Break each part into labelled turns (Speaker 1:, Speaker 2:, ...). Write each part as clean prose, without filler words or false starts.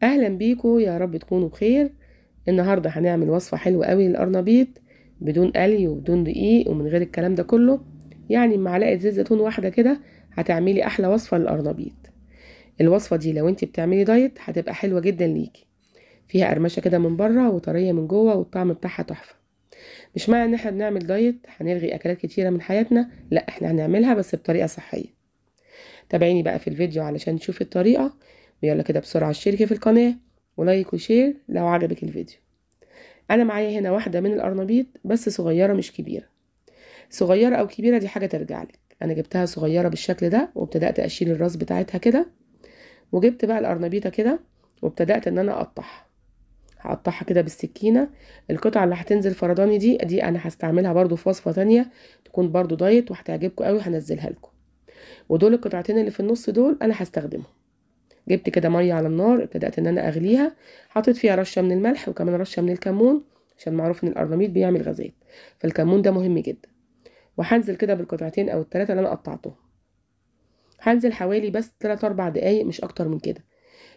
Speaker 1: اهلا بيكم، يا رب تكونوا بخير. النهارده هنعمل وصفه حلوه قوي للقرنبيط، بدون قلي وبدون دقيق ومن غير الكلام ده كله. يعني بمعلقه زيت زيتون واحده كده هتعملي احلى وصفه للقرنبيط. الوصفه دي لو انت بتعملي دايت هتبقى حلوه جدا ليكي. فيها قرمشه كده من بره وطريه من جوه والطعم بتاعها تحفه. مش معنى ان احنا بنعمل دايت هنلغي اكلات كتيره من حياتنا، لا احنا هنعملها بس بطريقه صحيه. تابعيني بقى في الفيديو علشان تشوفي الطريقة. ويلا كده بسرعة اشتركي في القناة ولايك وشير لو عجبك الفيديو. انا معايا هنا واحدة من القرنبيط بس صغيرة مش كبيرة. صغيرة او كبيرة دي حاجة ترجعلك. انا جبتها صغيرة بالشكل ده وابتدأت اشيل الراس بتاعتها كده. وجبت بقى القرنبيطة كده وابتدأت ان انا اقطعها. هقطعها كده بالسكينة. القطعة اللي هتنزل فرداني دي انا هستعملها برضو في وصفة تانية تكون برضو دايت وهتعجبكم قوي، هنزلها لكم. ودول القطعتين اللي في النص دول انا هستخدمهم. جبت كده ميه على النار، ابتدأت ان انا اغليها. حطيت فيها رشه من الملح وكمان رشه من الكمون، عشان معروف ان القرنبيط بيعمل غازات، فالكمون ده مهم جدا. وهنزل كده بالقطعتين او الثلاثه اللي انا قطعتهم. هنزل حوالي بس 3 4 دقايق مش اكتر من كده.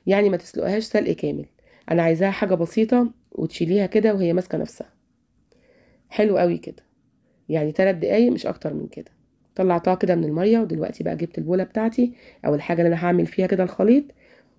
Speaker 1: يعني ما تسلقهاش سلق كامل. انا عايزاها حاجه بسيطه وتشيليها كده وهي ماسكه نفسها. حلو قوي كده. يعني 3 دقايق مش اكتر من كده. طلعتها كده من الميه، ودلوقتي بقى جبت البوله بتاعتي او الحاجه اللي انا هعمل فيها كده الخليط.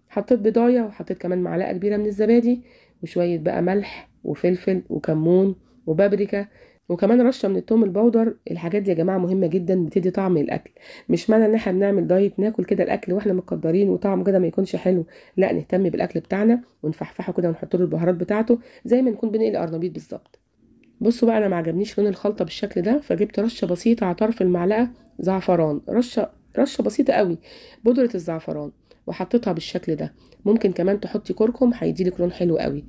Speaker 1: حطيت بضايه وحطيت كمان معلقه كبيره من الزبادي، وشويه بقى ملح وفلفل وكمون وبابريكا، وكمان رشه من التوم البودر. الحاجات دي يا جماعه مهمه جدا، بتدي طعم الاكل. مش معنى ان احنا بنعمل دايت ناكل كده الاكل واحنا مقدرين وطعمه كده ما يكونش حلو. لا، نهتم بالاكل بتاعنا ونفحفحه كده ونحط له البهارات بتاعته زي ما نكون بنقلي قرنبيط بالظبط. بصوا بقى، انا ما عجبنيش لون الخلطه بالشكل ده، فجبت رشه بسيطه على طرف المعلقه زعفران، رشه بسيطه قوي، بودره الزعفران، وحطيتها بالشكل ده. ممكن كمان تحطي كركم هيديلك لون حلو قوي.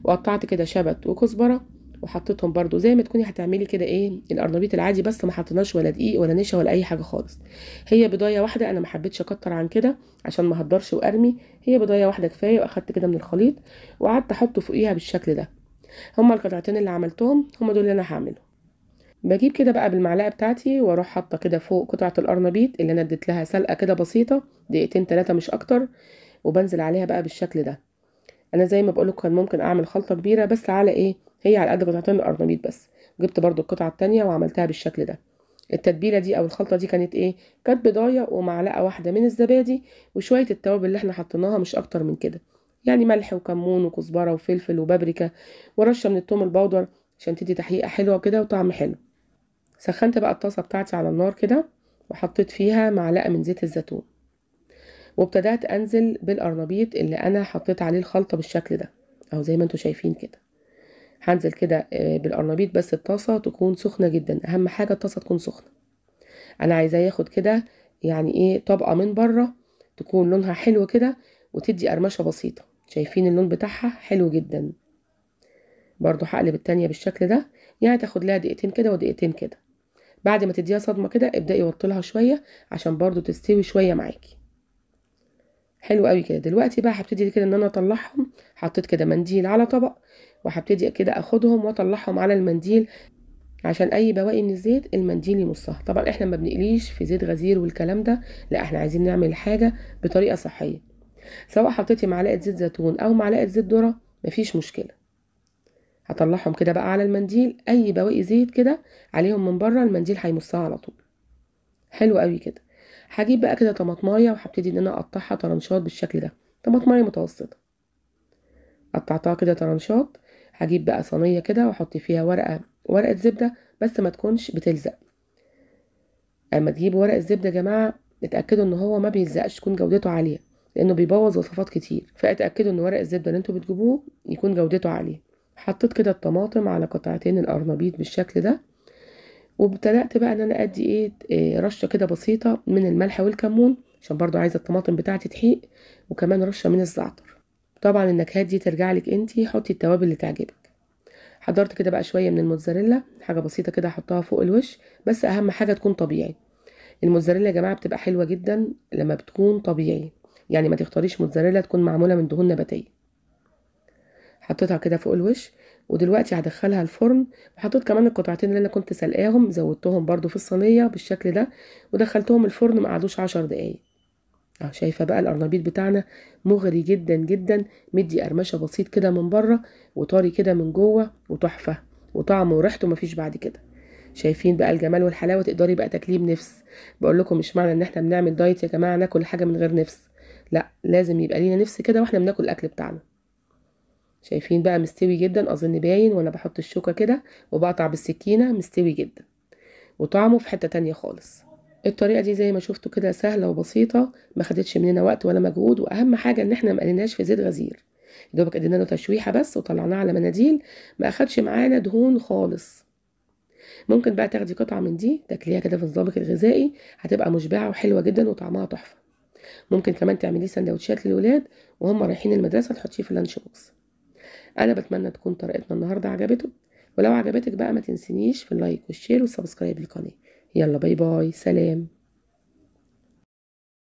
Speaker 1: وقطعت كده شبت وكزبره وحطيتهم برضو زي ما تكوني هتعملي كده ايه القرنبيط العادي، بس ما حطيناش ولا دقيق ولا نشا ولا اي حاجه خالص. هي بضايه واحده، انا ما حبيتش اكتر عن كده عشان ما اهدرش وارمي. هي بضايه واحده كفايه، واخدت كده من الخليط وقعدت احطه فوقيها بالشكل ده. هما القطعتين اللي عملتهم هما دول اللي انا هعملهم. بجيب كده بقى بالمعلقه بتاعتي واروح حاطه كده فوق قطعه القرنبيط اللي انا اديت لها سلقه كده بسيطه، دقيقتين 3 مش اكتر. وبنزل عليها بقى بالشكل ده. انا زي ما بقولك كان ممكن اعمل خلطه كبيره، بس على ايه، هي على قد قطعتين القرنبيط بس. جبت برضو القطعه التانية وعملتها بالشكل ده. التتبيله دي او الخلطه دي كانت ايه؟ كانت بضايه ومعلقه واحده من الزبادي وشويه التوابل اللي احنا حطيناها مش اكتر من كده. يعني ملح وكمون وكزبره وفلفل وبابريكا ورشه من الثوم البودر، عشان تدي تحقيقه حلوه كده وطعم حلو. سخنت بقى الطاسه بتاعتي على النار كده، وحطيت فيها معلقه من زيت الزيتون. وابتدأت انزل بالقرنبيط اللي انا حطيت عليه الخلطه بالشكل ده، اهو زي ما انتوا شايفين كده. هنزل كده بالقرنبيط، بس الطاسه تكون سخنه جدا، اهم حاجه الطاسه تكون سخنه. انا عايزاه ياخد كده يعني ايه طبقه من بره، تكون لونها حلو كده وتدي قرمشه بسيطه. شايفين اللون بتاعها حلو جدا. برضو هقلب التانية بالشكل ده. يعني تاخد لها دقيقتين كده ودقيقتين كده. بعد ما تديها صدمه كده ابدأي وطلها شويه عشان برضو تستوي شويه معاكي. حلو قوي كده. دلوقتي بقى هبتدي كده ان انا اطلعهم. حطيت كده منديل على طبق، وهبتدي كده اخدهم واطلعهم على المنديل، عشان اي بواقي من الزيت المنديل يمصها. طبعا احنا ما بنقليش في زيت غزير والكلام ده، لا احنا عايزين نعمل حاجه بطريقه صحيه. سواء حطيتي معلقه زيت زيتون او معلقه زيت ذره مفيش مشكله. هطلعهم كده بقى على المنديل، اي بواقي زيت كده عليهم من بره المنديل هيمصها على طول. حلو قوي كده. هجيب بقى كده طماطمايه وهبتدي ان انا اقطعها طرنشات بالشكل ده. طماطمايه متوسطه قطعتها كده طرنشات. هجيب بقى صينيه كده واحط فيها ورقه زبده، بس ما تكونش بتلزق. اما تجيبوا ورق الزبده يا جماعه اتاكدوا ان هو ما بيلزقش، تكون جودته عاليه، لانه بيبوظ وصفات كتير. فاتاكدوا ان ورق الزبده اللي انتوا بتجيبوه يكون جودته عاليه. حطيت كده الطماطم على قطعتين القرنبيط بالشكل ده. وابتدأت بقى ان انا ادي رشه كده بسيطه من الملح والكمون، عشان برضو عايزه الطماطم بتاعتي تحيق. وكمان رشه من الزعتر. طبعا النكهات دي ترجع لك انتي، حطي التوابل اللي تعجبك. حضرت كده بقى شويه من الموتزاريلا، حاجه بسيطه كده احطها فوق الوش، بس اهم حاجه تكون طبيعي. الموتزاريلا يا جماعه بتبقى حلوه جدا لما بتكون طبيعي. يعني ما تختاريش موتزاريلا تكون معموله من دهون نباتيه. حطيتها كده فوق الوش. ودلوقتي هدخلها الفرن. وحطيت كمان القطعتين اللي انا كنت سلقاهم، زودتهم برضو في الصينيه بالشكل ده. ودخلتهم الفرن ما قعدوش 10 دقايق. شايفه بقى القرنبيط بتاعنا مغري جدا جدا، مدي قرمشه بسيط كده من بره وطري كده من جوه وتحفه، وطعمه وريحته مفيش بعد كده. شايفين بقى الجمال والحلاوه، تقدري بقى تاكليه بنفس. بقول لكم مش معنى ان احنا بنعمل دايت يا جماعه ناكل حاجه من غير نفس، لا لازم يبقى لينا نفس كده واحنا بناكل الاكل بتاعنا. شايفين بقى مستوي جدا، اظن باين وانا بحط الشوكه كده وبقطع بالسكينه، مستوي جدا وطعمه في حته تانية خالص. الطريقه دي زي ما شفتوا كده سهله وبسيطه، ما خدتش مننا وقت ولا مجهود، واهم حاجه ان احنا ما قليناش في زيت غزير، يا دوبك ادينا له تشويحه بس وطلعناه على مناديل، ما اخدش معانا دهون خالص. ممكن بقى تاخدي قطعه من دي تاكليها كده في الطبق الغذائي، هتبقى مشبعه وحلوه جدا وطعمها تحفه. ممكن كمان تعمليه سندوتشات للولاد وهم رايحين المدرسه، تحطيه في اللانش بوكس. انا بتمنى تكون طريقتنا النهارده عجبتك، ولو عجبتك بقى ما تنسينيش في اللايك والشير والسبسكرايب للقناه. يلا باي باي، سلام.